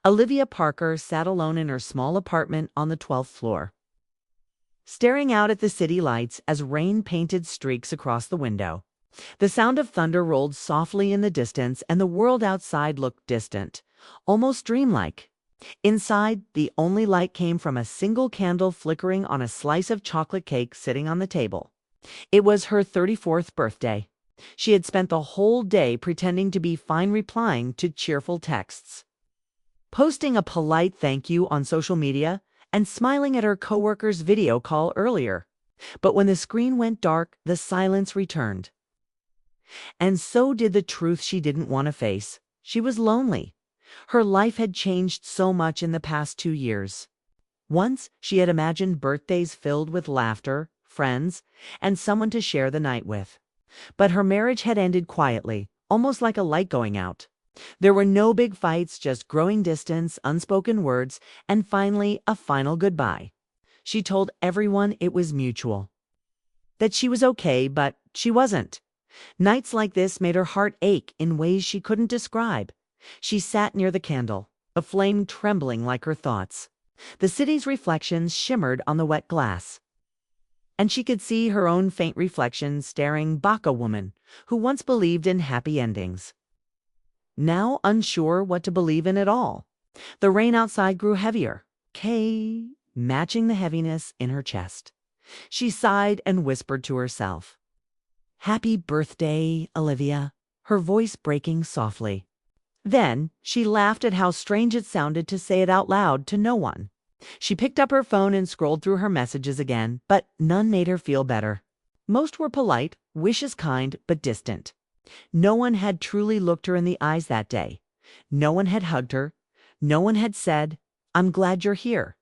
Olivia Parker sat alone in her small apartment on the 12th floor, staring out at the city lights as rain painted streaks across the window. The sound of thunder rolled softly in the distance, and the world outside looked distant, almost dreamlike. Inside, the only light came from a single candle flickering on a slice of chocolate cake sitting on the table. It was her 34th birthday. She had spent the whole day pretending to be fine, replying to cheerful texts, posting a polite thank you on social media, and smiling at her coworker's video call earlier. But when the screen went dark, the silence returned. And so did the truth she didn't want to face. She was lonely. Her life had changed so much in the past 2 years. Once, she had imagined birthdays filled with laughter, friends, and someone to share the night with. But her marriage had ended quietly, almost like a light going out. There were no big fights, just growing distance, unspoken words, and finally, a final goodbye. She told everyone it was mutual, that she was okay, but she wasn't. Nights like this made her heart ache in ways she couldn't describe. She sat near the candle, a flame trembling like her thoughts. The city's reflections shimmered on the wet glass, and she could see her own faint reflection staring back, a woman who once believed in happy endings, now unsure what to believe in at all. The rain outside grew heavier, matching the heaviness in her chest. She sighed and whispered to herself, "Happy birthday, Olivia," her voice breaking softly. Then she laughed at how strange it sounded to say it out loud to no one. She picked up her phone and scrolled through her messages again, but none made her feel better. Most were polite, wishes kind, but distant. No one had truly looked her in the eyes that day. No one had hugged her. No one had said, "I'm glad you're here."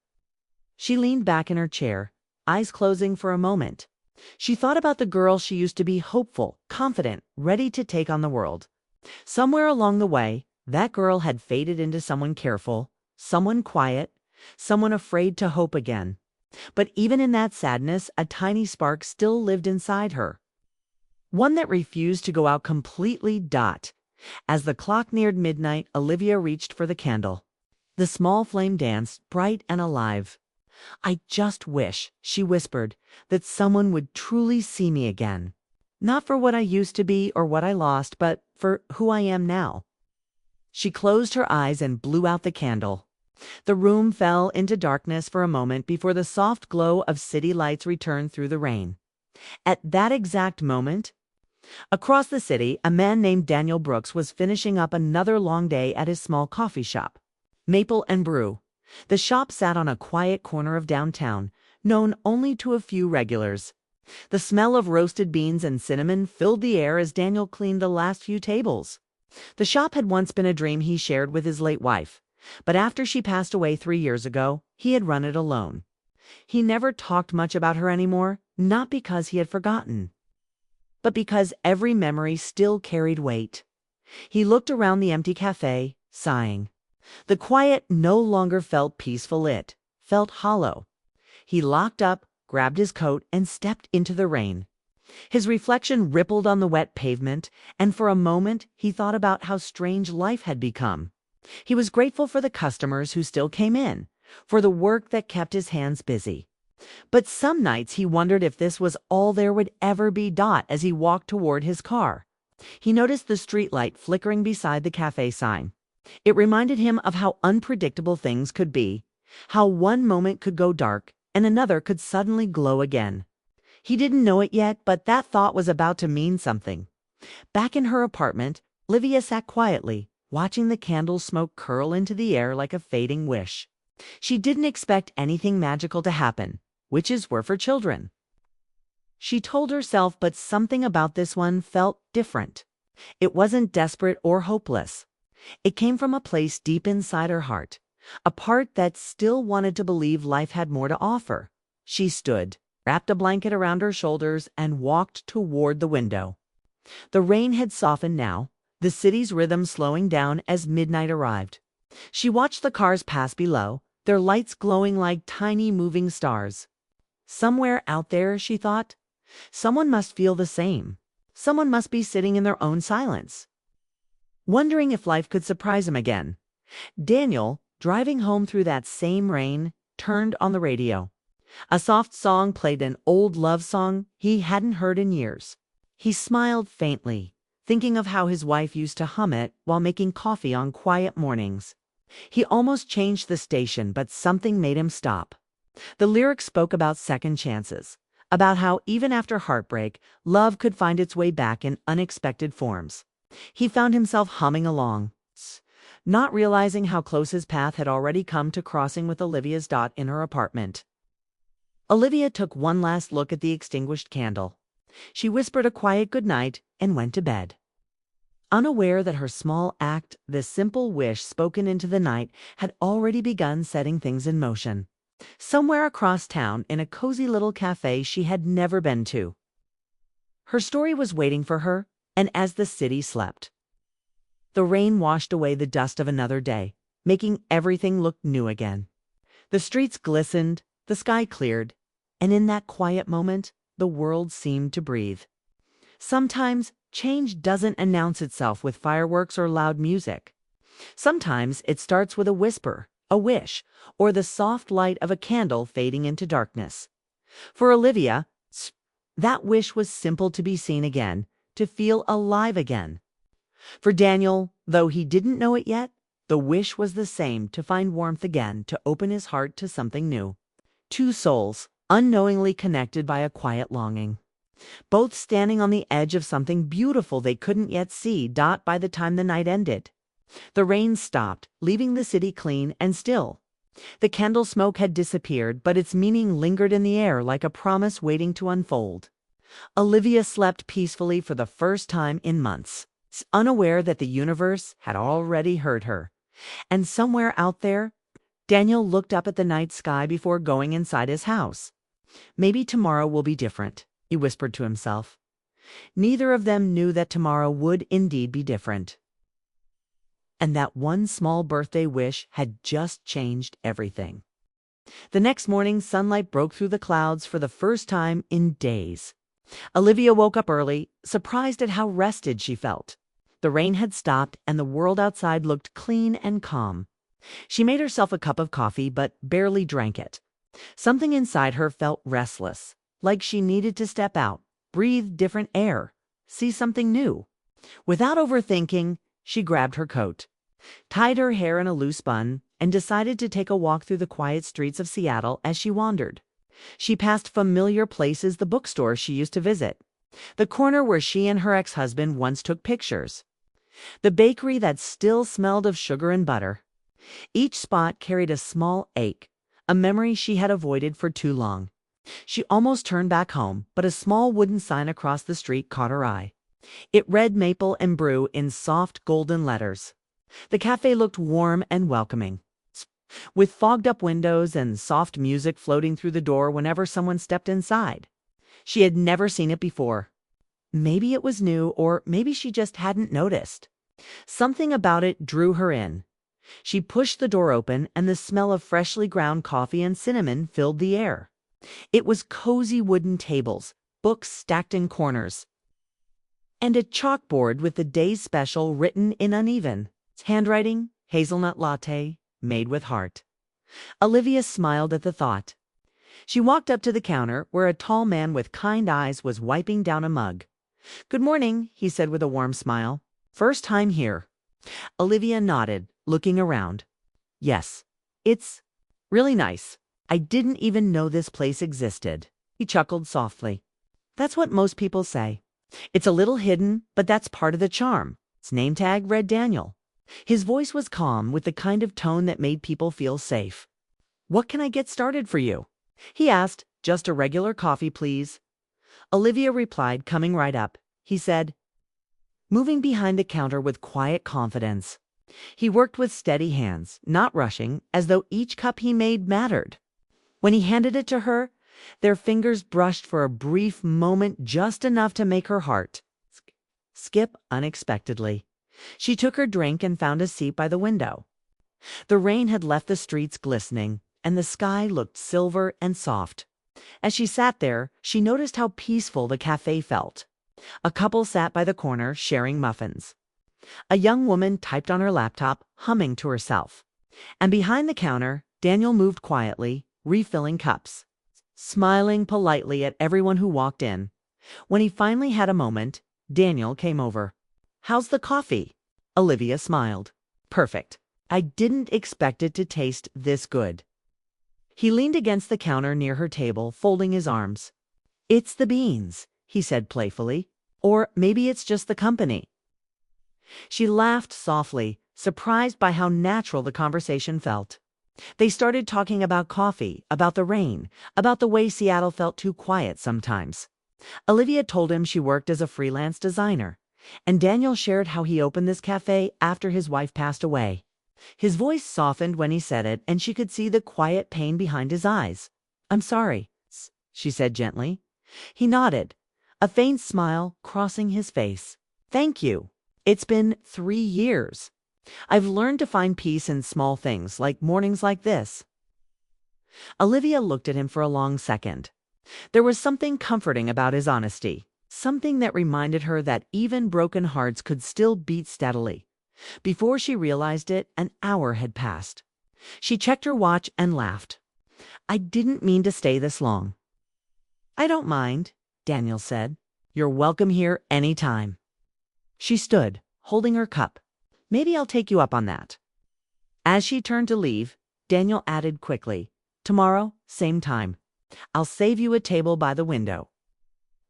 She leaned back in her chair, eyes closing for a moment. She thought about the girl she used to be, hopeful, confident, ready to take on the world. Somewhere along the way, that girl had faded into someone careful, someone quiet, someone afraid to hope again. But even in that sadness, a tiny spark still lived inside her. One that refused to go out completely. As the clock neared midnight, Olivia reached for the candle. The small flame danced, bright and alive. "I just wish," she whispered, "that someone would truly see me again. Not for what I used to be or what I lost, but for who I am now." She closed her eyes and blew out the candle. The room fell into darkness for a moment before the soft glow of city lights returned through the rain. At that exact moment, across the city, a man named Daniel Brooks was finishing up another long day at his small coffee shop, Maple and Brew. The shop sat on a quiet corner of downtown, known only to a few regulars. The smell of roasted beans and cinnamon filled the air as Daniel cleaned the last few tables. The shop had once been a dream he shared with his late wife, but after she passed away 3 years ago, he had run it alone. He never talked much about her anymore, not because he had forgotten, but because every memory still carried weight. He looked around the empty cafe, sighing. The quiet no longer felt peaceful, it felt hollow. He locked up, grabbed his coat, and stepped into the rain. His reflection rippled on the wet pavement, and for a moment he thought about how strange life had become. He was grateful for the customers who still came in, for the work that kept his hands busy. But some nights he wondered if this was all there would ever be. As he walked toward his car, he noticed the streetlight flickering beside the cafe sign. It reminded him of how unpredictable things could be, how one moment could go dark and another could suddenly glow again. He didn't know it yet, but that thought was about to mean something. Back in her apartment, Olivia sat quietly, watching the candle smoke curl into the air like a fading wish. She didn't expect anything magical to happen. Witches were for children, she told herself, but something about this one felt different. It wasn't desperate or hopeless. It came from a place deep inside her heart, a part that still wanted to believe life had more to offer. She stood, wrapped a blanket around her shoulders, and walked toward the window. The rain had softened now, the city's rhythm slowing down as midnight arrived. She watched the cars pass below, their lights glowing like tiny moving stars. Somewhere out there, she thought, someone must feel the same. Someone must be sitting in their own silence, wondering if life could surprise him again. Daniel, driving home through that same rain, turned on the radio. A soft song played, an old love song he hadn't heard in years. He smiled faintly, thinking of how his wife used to hum it while making coffee on quiet mornings. He almost changed the station, but something made him stop. The lyrics spoke about second chances, about how even after heartbreak, love could find its way back in unexpected forms. He found himself humming along, not realizing how close his path had already come to crossing with Olivia's dot in her apartment. Olivia took one last look at the extinguished candle. She whispered a quiet goodnight and went to bed, unaware that her small act, this simple wish spoken into the night, had already begun setting things in motion. Somewhere across town, in a cozy little cafe she had never been to, her story was waiting for her, and as the city slept, the rain washed away the dust of another day, making everything look new again. The streets glistened, the sky cleared, and in that quiet moment, the world seemed to breathe. Sometimes, change doesn't announce itself with fireworks or loud music. Sometimes it starts with a whisper, a wish, or the soft light of a candle fading into darkness. For Olivia, that wish was simple: to be seen again, to feel alive again. For Daniel, though he didn't know it yet, the wish was the same: to find warmth again, to open his heart to something new. Two souls, unknowingly connected by a quiet longing, both standing on the edge of something beautiful they couldn't yet see. By the time the night ended, the rain stopped, leaving the city clean and still. The candle smoke had disappeared, but its meaning lingered in the air like a promise waiting to unfold. Olivia slept peacefully for the first time in months, unaware that the universe had already heard her. And somewhere out there, Daniel looked up at the night sky before going inside his house. Maybe tomorrow will be different, he whispered to himself. Neither of them knew that tomorrow would indeed be different, and that one small birthday wish had just changed everything. The next morning, sunlight broke through the clouds for the first time in days. Olivia woke up early, surprised at how rested she felt. The rain had stopped, and the world outside looked clean and calm. She made herself a cup of coffee, but barely drank it. Something inside her felt restless, like she needed to step out, breathe different air, see something new. Without overthinking, she grabbed her coat, tied her hair in a loose bun, and decided to take a walk through the quiet streets of Seattle. As she wandered, she passed familiar places: the bookstore she used to visit, the corner where she and her ex-husband once took pictures, the bakery that still smelled of sugar and butter. Each spot carried a small ache, a memory she had avoided for too long. She almost turned back home, but a small wooden sign across the street caught her eye. It read Maple and Brew in soft golden letters. The cafe looked warm and welcoming, with fogged-up windows and soft music floating through the door whenever someone stepped inside. She had never seen it before. Maybe it was new, or maybe she just hadn't noticed. Something about it drew her in. She pushed the door open, and the smell of freshly ground coffee and cinnamon filled the air. It was cozy wooden tables, books stacked in corners, and a chalkboard with the day's special written in uneven handwriting: hazelnut latte, made with heart. Olivia smiled at the thought. She walked up to the counter, where a tall man with kind eyes was wiping down a mug. "Good morning," he said with a warm smile. "First time here?" Olivia nodded, looking around. "Yes, it's really nice. I didn't even know this place existed." He chuckled softly. "That's what most people say. It's a little hidden, but that's part of the charm." Its name tag read Daniel. His voice was calm, with the kind of tone that made people feel safe. "What can I get started for you?" he asked. "Just a regular coffee, please." Olivia replied, coming right up. He said, moving behind the counter with quiet confidence. He worked with steady hands, not rushing, as though each cup he made mattered. When he handed it to her, their fingers brushed for a brief moment, just enough to make her heart skip unexpectedly. She took her drink and found a seat by the window. The rain had left the streets glistening, and the sky looked silver and soft. As she sat there, she noticed how peaceful the cafe felt. A couple sat by the corner, sharing muffins. A young woman typed on her laptop, humming to herself. And behind the counter, Daniel moved quietly, refilling cups, smiling politely at everyone who walked in. When he finally had a moment, Daniel came over. "How's the coffee?" Olivia smiled. "Perfect. I didn't expect it to taste this good." He leaned against the counter near her table, folding his arms. "It's the beans," he said playfully. "Or maybe it's just the company." She laughed softly, surprised by how natural the conversation felt. They started talking about coffee, about the rain, about the way Seattle felt too quiet sometimes. Olivia told him she worked as a freelance designer, and Daniel shared how he opened this cafe after his wife passed away. His voice softened when he said it, and she could see the quiet pain behind his eyes. "I'm sorry," she said gently. He nodded, a faint smile crossing his face. "Thank you. It's been 3 years. I've learned to find peace in small things, like mornings like this." Olivia looked at him for a long second. There was something comforting about his honesty, something that reminded her that even broken hearts could still beat steadily. Before she realized it, an hour had passed. She checked her watch and laughed. "I didn't mean to stay this long." "I don't mind," Daniel said. "You're welcome here any time." She stood, holding her cup. "Maybe I'll take you up on that." As she turned to leave, Daniel added quickly, "Tomorrow, same time. I'll save you a table by the window."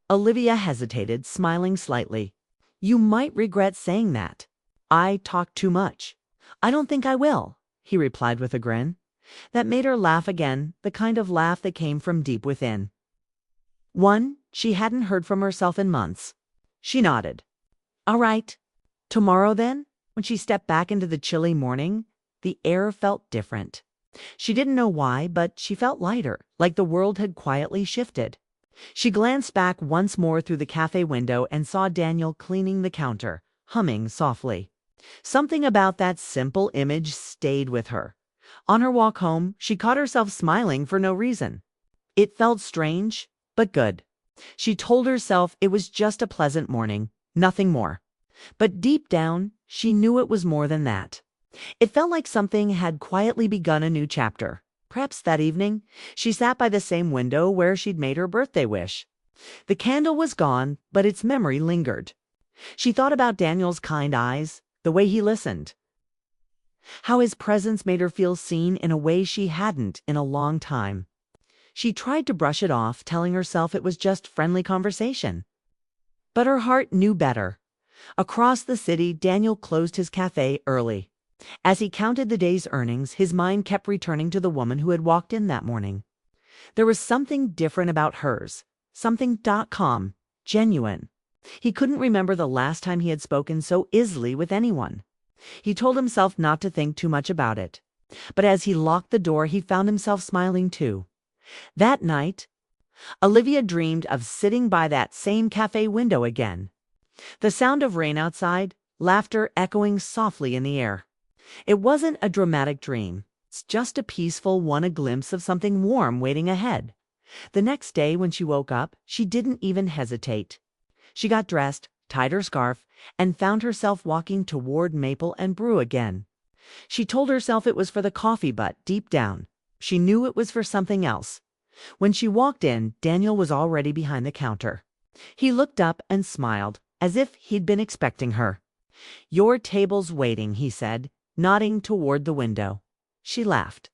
Olivia hesitated, smiling slightly. "You might regret saying that." "I talk too much." "I don't think I will," he replied with a grin. That made her laugh again, the kind of laugh that came from deep within. One she hadn't heard from herself in months. She nodded. "All right. Tomorrow then?" When she stepped back into the chilly morning, the air felt different. She didn't know why, but she felt lighter, like the world had quietly shifted. She glanced back once more through the cafe window and saw Daniel cleaning the counter, humming softly. Something about that simple image stayed with her. On her walk home, she caught herself smiling for no reason. It felt strange, but good. She told herself it was just a pleasant morning, nothing more. But deep down, she knew it was more than that. It felt like something had quietly begun a new chapter. Perhaps that evening, she sat by the same window where she'd made her birthday wish. The candle was gone, but its memory lingered. She thought about Daniel's kind eyes, the way he listened, how his presence made her feel seen in a way she hadn't in a long time. She tried to brush it off, telling herself it was just friendly conversation. But her heart knew better. Across the city, Daniel closed his cafe early. As he counted the day's earnings, his mind kept returning to the woman who had walked in that morning. There was something different about hers, something calm, genuine. He couldn't remember the last time he had spoken so easily with anyone. He told himself not to think too much about it. But as he locked the door, he found himself smiling too. That night, Olivia dreamed of sitting by that same cafe window again. The sound of rain outside, laughter echoing softly in the air. It wasn't a dramatic dream. It's just a peaceful one, a glimpse of something warm waiting ahead. The next day when she woke up, she didn't even hesitate. She got dressed, tied her scarf, and found herself walking toward Maple and Brew again. She told herself it was for the coffee, but deep down, she knew it was for something else. When she walked in, Daniel was already behind the counter. He looked up and smiled, as if he'd been expecting her. "Your table's waiting," he said, nodding toward the window. She laughed.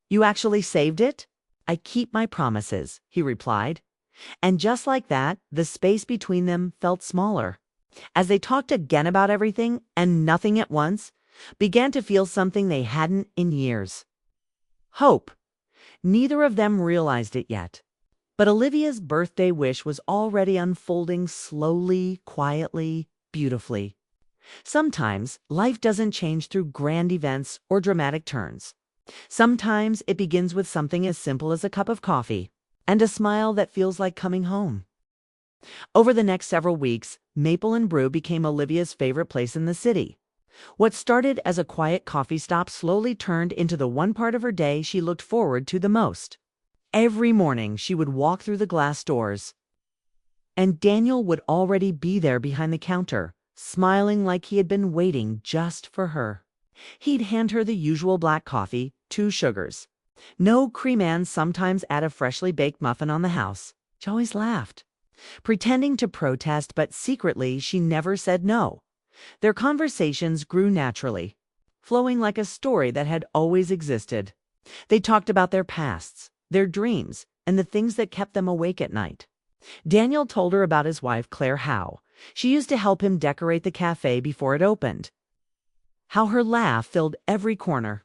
"You actually saved it?" "I keep my promises," he replied. And just like that, the space between them felt smaller. As they talked again about everything and nothing at once, began to feel something they hadn't in years. Hope. Neither of them realized it yet. But Olivia's birthday wish was already unfolding slowly, quietly, beautifully. Sometimes life doesn't change through grand events or dramatic turns. Sometimes it begins with something as simple as a cup of coffee and a smile that feels like coming home. Over the next several weeks, Maple and Brew became Olivia's favorite place in the city. What started as a quiet coffee stop slowly turned into the one part of her day she looked forward to the most. Every morning she would walk through the glass doors, and Daniel would already be there behind the counter, smiling like he had been waiting just for her. He'd hand her the usual black coffee, 2 sugars. No cream, and sometimes add a freshly baked muffin on the house. She always laughed, pretending to protest, but secretly she never said no. Their conversations grew naturally, flowing like a story that had always existed. They talked about their pasts, their dreams, and the things that kept them awake at night. Daniel told her about his wife, Claire Howe. She used to help him decorate the cafe before it opened. How her laugh filled every corner.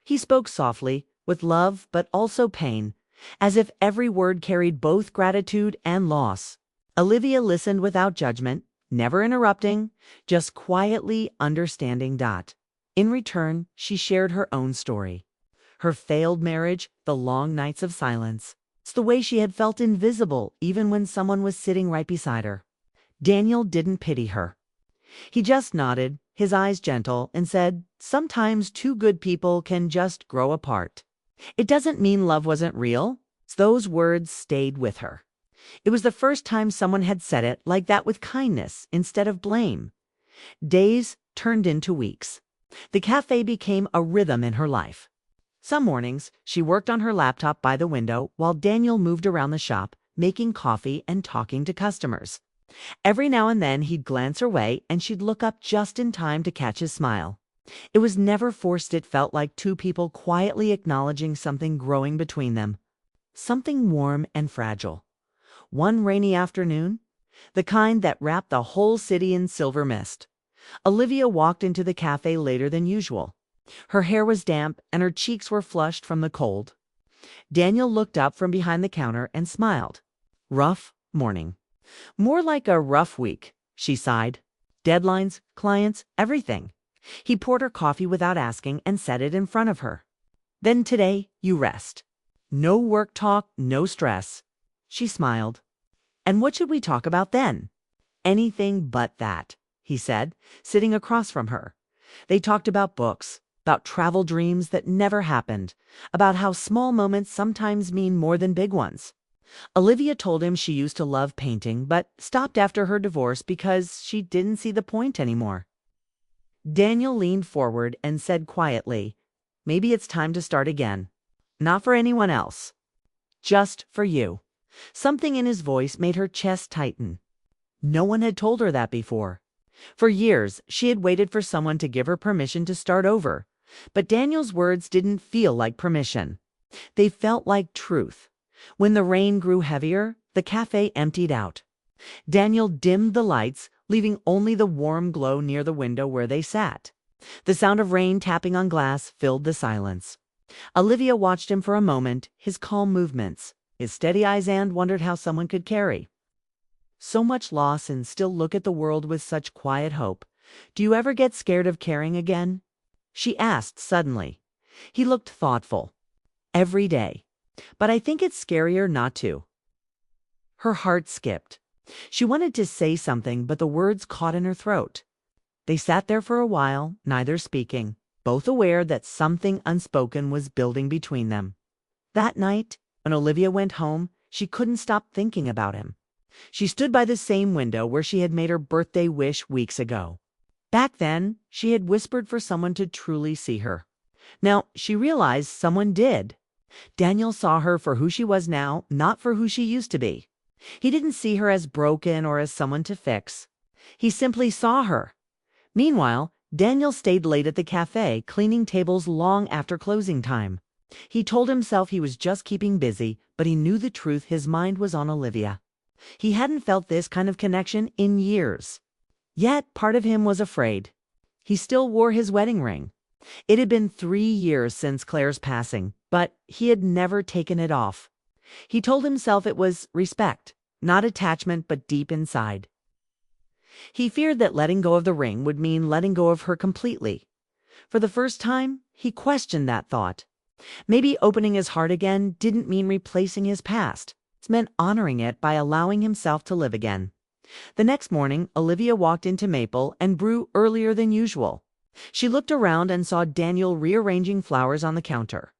He spoke softly, with love but also pain, as if every word carried both gratitude and loss. Olivia listened without judgment, never interrupting, just quietly understanding. In return, she shared her own story. Her failed marriage, the long nights of silence. It's the way she had felt invisible even when someone was sitting right beside her. Daniel didn't pity her. He just nodded, his eyes gentle, and said, "Sometimes 2 good people can just grow apart. It doesn't mean love wasn't real." Those words stayed with her. It was the first time someone had said it like that, with kindness instead of blame. Days turned into weeks. The cafe became a rhythm in her life. Some mornings, she worked on her laptop by the window while Daniel moved around the shop, making coffee and talking to customers. Every now and then he'd glance her way and she'd look up just in time to catch his smile. It was never forced. It felt like 2 people quietly acknowledging something growing between them. Something warm and fragile. One rainy afternoon, the kind that wrapped the whole city in silver mist, Olivia walked into the cafe later than usual. Her hair was damp and her cheeks were flushed from the cold. Daniel looked up from behind the counter and smiled. Rough morning. More like a rough week, she sighed. Deadlines, clients, everything. He poured her coffee without asking and set it in front of her. Then today, you rest. No work talk, no stress. She smiled. And what should we talk about then? Anything but that, he said, sitting across from her. They talked about books, about travel dreams that never happened, about how small moments sometimes mean more than big ones. Olivia told him she used to love painting, but stopped after her divorce because she didn't see the point anymore. Daniel leaned forward and said quietly, "Maybe it's time to start again. Not for anyone else. Just for you." Something in his voice made her chest tighten. No one had told her that before. For years, she had waited for someone to give her permission to start over. But Daniel's words didn't feel like permission. They felt like truth. When the rain grew heavier, the cafe emptied out. Daniel dimmed the lights, leaving only the warm glow near the window where they sat. The sound of rain tapping on glass filled the silence. Olivia watched him for a moment, his calm movements, his steady eyes, and wondered how someone could carry so much loss and still look at the world with such quiet hope. "Do you ever get scared of caring again?" she asked suddenly. He looked thoughtful. "Every day. But I think it's scarier not to." Her heart skipped. She wanted to say something, but the words caught in her throat. They sat there for a while, neither speaking, both aware that something unspoken was building between them. That night, when Olivia went home, she couldn't stop thinking about him. She stood by the same window where she had made her birthday wish weeks ago. Back then, she had whispered for someone to truly see her. Now, she realized someone did. Daniel saw her for who she was now, not for who she used to be. He didn't see her as broken or as someone to fix. He simply saw her. Meanwhile, Daniel stayed late at the cafe, cleaning tables long after closing time. He told himself he was just keeping busy, but he knew the truth. His mind was on Olivia. He hadn't felt this kind of connection in years. Yet part of him was afraid. He still wore his wedding ring. It had been 3 years since Claire's passing, but he had never taken it off. He told himself it was respect, not attachment, but deep inside. He feared that letting go of the ring would mean letting go of her completely. For the first time, he questioned that thought. Maybe opening his heart again didn't mean replacing his past. It meant honoring it by allowing himself to live again. The next morning, Olivia walked into Maple and Brew earlier than usual. She looked around and saw Daniel rearranging flowers on the counter.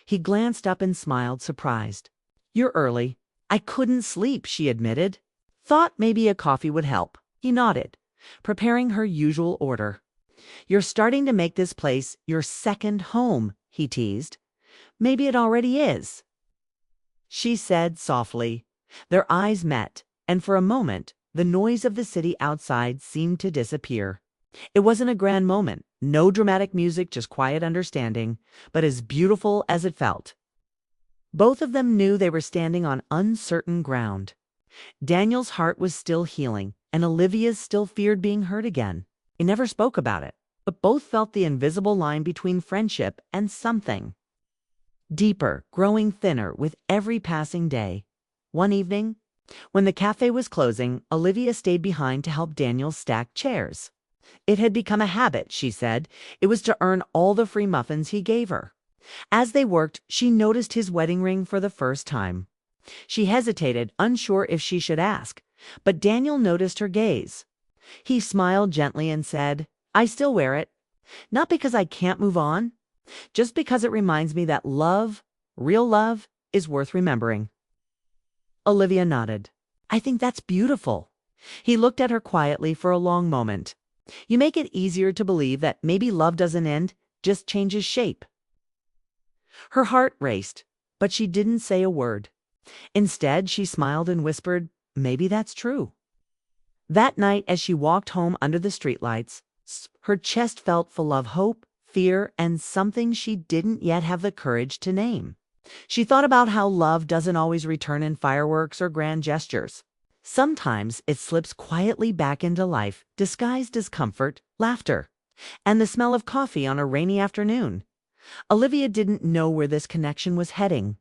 He glanced up and smiled, surprised. "You're early." "I couldn't sleep," she admitted. "Thought maybe a coffee would help." He nodded, preparing her usual order. "You're starting to make this place your second home," he teased. "Maybe it already is." She said softly. Their eyes met, and for a moment, the noise of the city outside seemed to disappear. It wasn't a grand moment, no dramatic music, just quiet understanding, but as beautiful as it felt. Both of them knew they were standing on uncertain ground. Daniel's heart was still healing, and Olivia's still feared being hurt again. They never spoke about it, but both felt the invisible line between friendship and something deeper, growing thinner with every passing day. One evening, when the cafe was closing, Olivia stayed behind to help Daniel stack chairs. It had become a habit, she said. It was to earn all the free muffins he gave her. As they worked, she noticed his wedding ring for the first time. She hesitated, unsure if she should ask, but Daniel noticed her gaze. He smiled gently and said, "I still wear it. Not because I can't move on, just because it reminds me that love, real love, is worth remembering." Olivia nodded. "I think that's beautiful." He looked at her quietly for a long moment. "You make it easier to believe that maybe love doesn't end, just changes shape." Her heart raced, but she didn't say a word. Instead, she smiled and whispered, "Maybe that's true." That night, as she walked home under the streetlights, her chest felt full of hope, fear, and something she didn't yet have the courage to name. She thought about how love doesn't always return in fireworks or grand gestures. Sometimes it slips quietly back into life, disguised as comfort, laughter, and the smell of coffee on a rainy afternoon. Olivia didn't know where this connection was heading.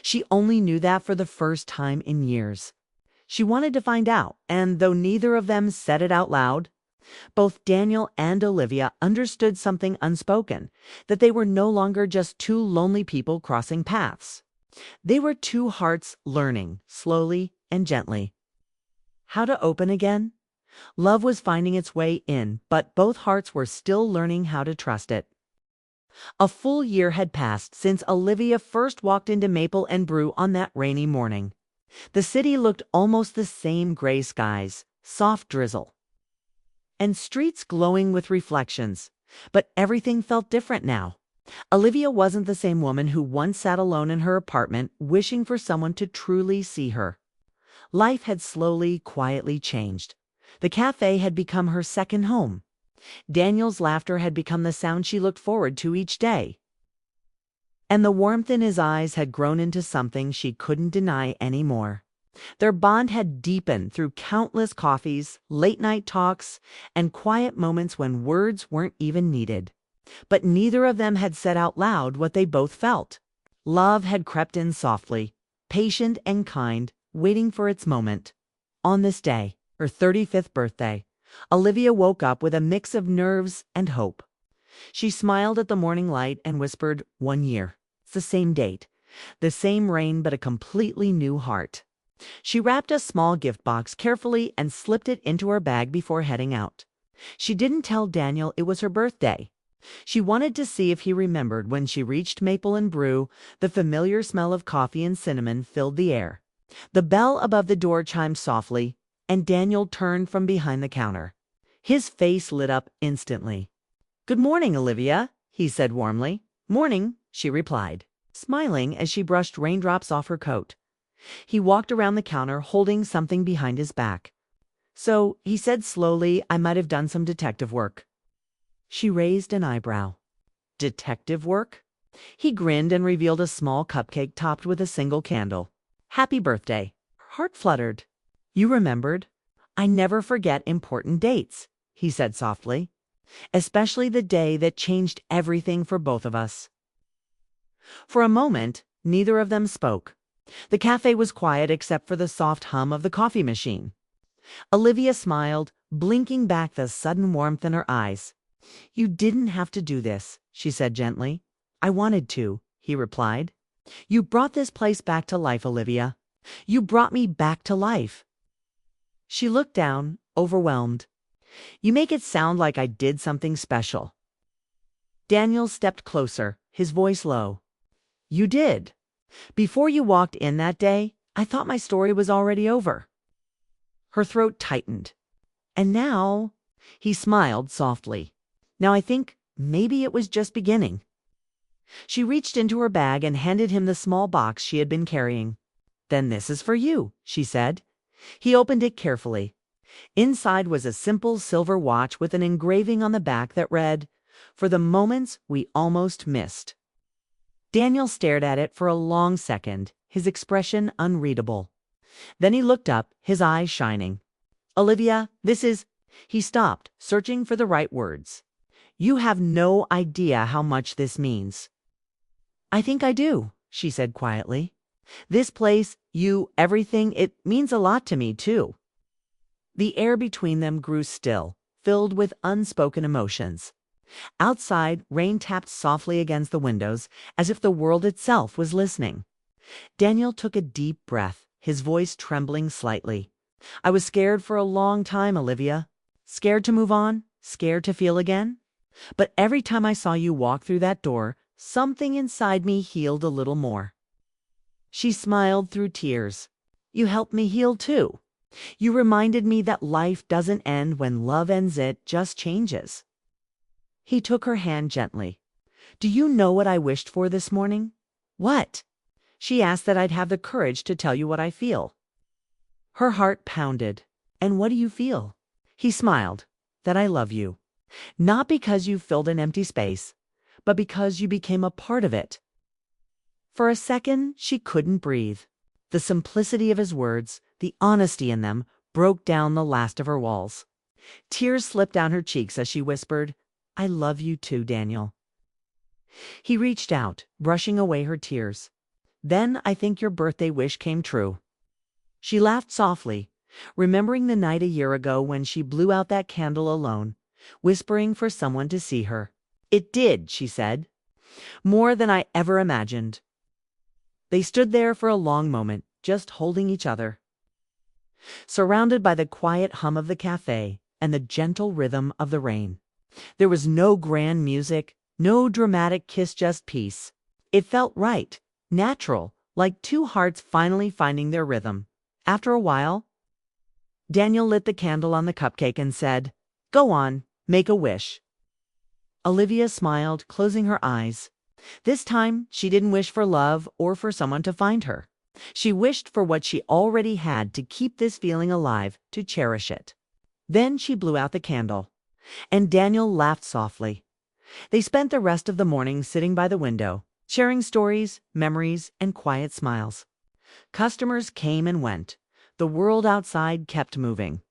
She only knew that for the first time in years. She wanted to find out, and though neither of them said it out loud, both Daniel and Olivia understood something unspoken, that they were no longer just two lonely people crossing paths. They were two hearts learning, slowly and gently, how to open again. Love was finding its way in, but both hearts were still learning how to trust it. A full year had passed since Olivia first walked into Maple and Brew on that rainy morning. The city looked almost the same: gray skies, soft drizzle, and streets glowing with reflections. But everything felt different now. Olivia wasn't the same woman who once sat alone in her apartment, wishing for someone to truly see her. Life had slowly, quietly changed. The cafe had become her second home. Daniel's laughter had become the sound she looked forward to each day. And the warmth in his eyes had grown into something she couldn't deny anymore. Their bond had deepened through countless coffees, late-night talks, and quiet moments when words weren't even needed. But neither of them had said out loud what they both felt. Love had crept in softly, patient and kind, waiting for its moment. On this day, her 35th birthday, Olivia woke up with a mix of nerves and hope. She smiled at the morning light and whispered, "1 year. It's the same date, the same rain, but a completely new heart." She wrapped a small gift box carefully and slipped it into her bag before heading out. She didn't tell Daniel it was her birthday. She wanted to see if he remembered. When she reached Maple and Brew, the familiar smell of coffee and cinnamon filled the air. The bell above the door chimed softly, and Daniel turned from behind the counter. His face lit up instantly. "Good morning, Olivia," he said warmly. "Morning," she replied, smiling as she brushed raindrops off her coat. He walked around the counter, holding something behind his back. "So," he said slowly, "I might have done some detective work." She raised an eyebrow. "Detective work?" He grinned and revealed a small cupcake topped with a single candle. "Happy birthday." Her heart fluttered. "You remembered? I never forget important dates," he said softly. "Especially the day that changed everything for both of us." For a moment, neither of them spoke. The cafe was quiet except for the soft hum of the coffee machine. Olivia smiled, blinking back the sudden warmth in her eyes. "You didn't have to do this," she said gently. "I wanted to," he replied. "You brought this place back to life, Olivia. You brought me back to life." She looked down, overwhelmed. "You make it sound like I did something special." Daniel stepped closer, his voice low. "You did. Before you walked in that day, I thought my story was already over." Her throat tightened. "And now," he smiled softly, Now I think maybe it was just beginning. She reached into her bag and handed him the small box she had been carrying. Then this is for you, she said. He opened it carefully. Inside was a simple silver watch with an engraving on the back that read, "For the moments we almost missed." Daniel stared at it for a long second, his expression unreadable. Then he looked up, his eyes shining. "Olivia, this is—" He stopped, searching for the right words. "You have no idea how much this means." "I think I do," she said quietly. "This place, you, everything, it means a lot to me, too." The air between them grew still, filled with unspoken emotions. Outside, rain tapped softly against the windows, as if the world itself was listening. Daniel took a deep breath, his voice trembling slightly. "I was scared for a long time, Olivia. Scared to move on, scared to feel again. But every time I saw you walk through that door, something inside me healed a little more." She smiled through tears. "You helped me heal too. You reminded me that life doesn't end when love ends, it just changes." He took her hand gently. "Do you know what I wished for this morning?" "What?" She asked. "That I'd have the courage to tell you what I feel." Her heart pounded. "And what do you feel?" He smiled. "That I love you. Not because you filled an empty space, but because you became a part of it." For a second, she couldn't breathe. The simplicity of his words, the honesty in them, broke down the last of her walls. Tears slipped down her cheeks as she whispered, "I love you too, Daniel." He reached out, brushing away her tears. "Then I think your birthday wish came true." She laughed softly, remembering the night a year ago when she blew out that candle alone, whispering for someone to see her. "It did," she said. "More than I ever imagined." They stood there for a long moment, just holding each other, surrounded by the quiet hum of the cafe and the gentle rhythm of the rain. There was no grand music, no dramatic kiss, just peace. It felt right, natural, like two hearts finally finding their rhythm. After a while, Daniel lit the candle on the cupcake and said, "Go on, make a wish." Olivia smiled, closing her eyes. This time, she didn't wish for love or for someone to find her. She wished for what she already had, to keep this feeling alive, to cherish it. Then she blew out the candle, and Daniel laughed softly. They spent the rest of the morning sitting by the window, sharing stories, memories, and quiet smiles. Customers came and went. The world outside kept moving.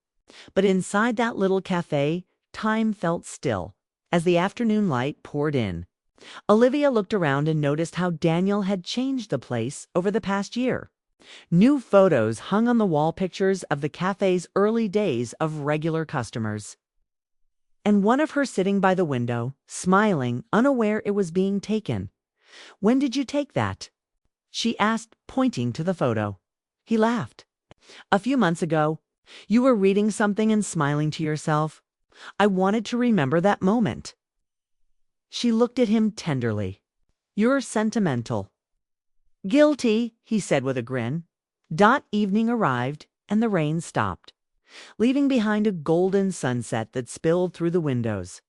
But inside that little cafe, time felt still, as the afternoon light poured in. Olivia looked around and noticed how Daniel had changed the place over the past year. New photos hung on the wall, pictures of the cafe's early days of regular customers. And one of her sitting by the window, smiling, unaware it was being taken. "When did you take that?" she asked, pointing to the photo. He laughed. "A few months ago. You were reading something and smiling to yourself. I wanted to remember that moment." She looked at him tenderly. "You're sentimental." "Guilty," he said with a grin. Evening arrived, and the rain stopped, leaving behind a golden sunset that spilled through the windows.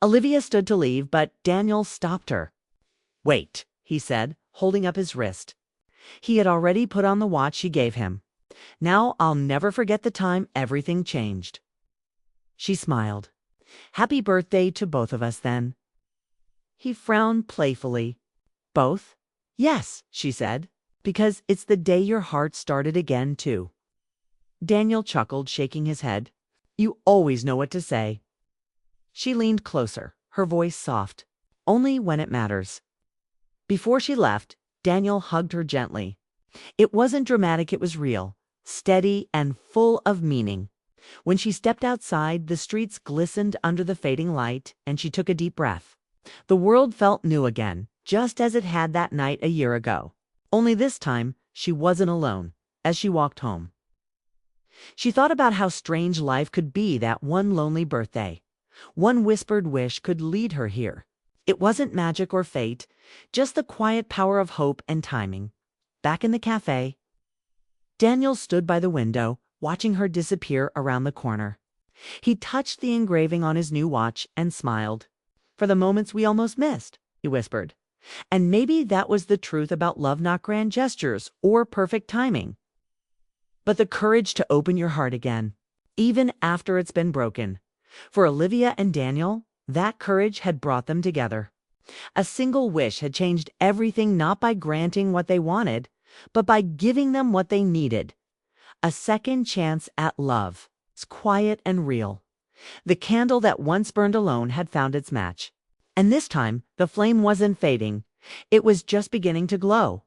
Olivia stood to leave, but Daniel stopped her. "Wait," he said, holding up his wrist. He had already put on the watch she gave him. "Now I'll never forget the time everything changed." She smiled. "Happy birthday to both of us, then." He frowned playfully. "Both?" "Yes," she said, "because it's the day your heart started again, too." Daniel chuckled, shaking his head. "You always know what to say." She leaned closer, her voice soft. "Only when it matters." Before she left, Daniel hugged her gently. It wasn't dramatic, it was real, steady, and full of meaning. When she stepped outside, the streets glistened under the fading light, and she took a deep breath. The world felt new again, just as it had that night a year ago. Only this time, she wasn't alone, as she walked home. She thought about how strange life could be that one lonely birthday. One whispered wish could lead her here. It wasn't magic or fate, just the quiet power of hope and timing. Back in the cafe, Daniel stood by the window, watching her disappear around the corner. He touched the engraving on his new watch and smiled. for the moments we almost missed," he whispered. And maybe that was the truth about love, not grand gestures or perfect timing, but the courage to open your heart again, even after it's been broken. For Olivia and Daniel, that courage had brought them together. A single wish had changed everything, not by granting what they wanted, but by giving them what they needed. A second chance at love. It's quiet and real. The candle that once burned alone had found its match. And this time, the flame wasn't fading. It was just beginning to glow.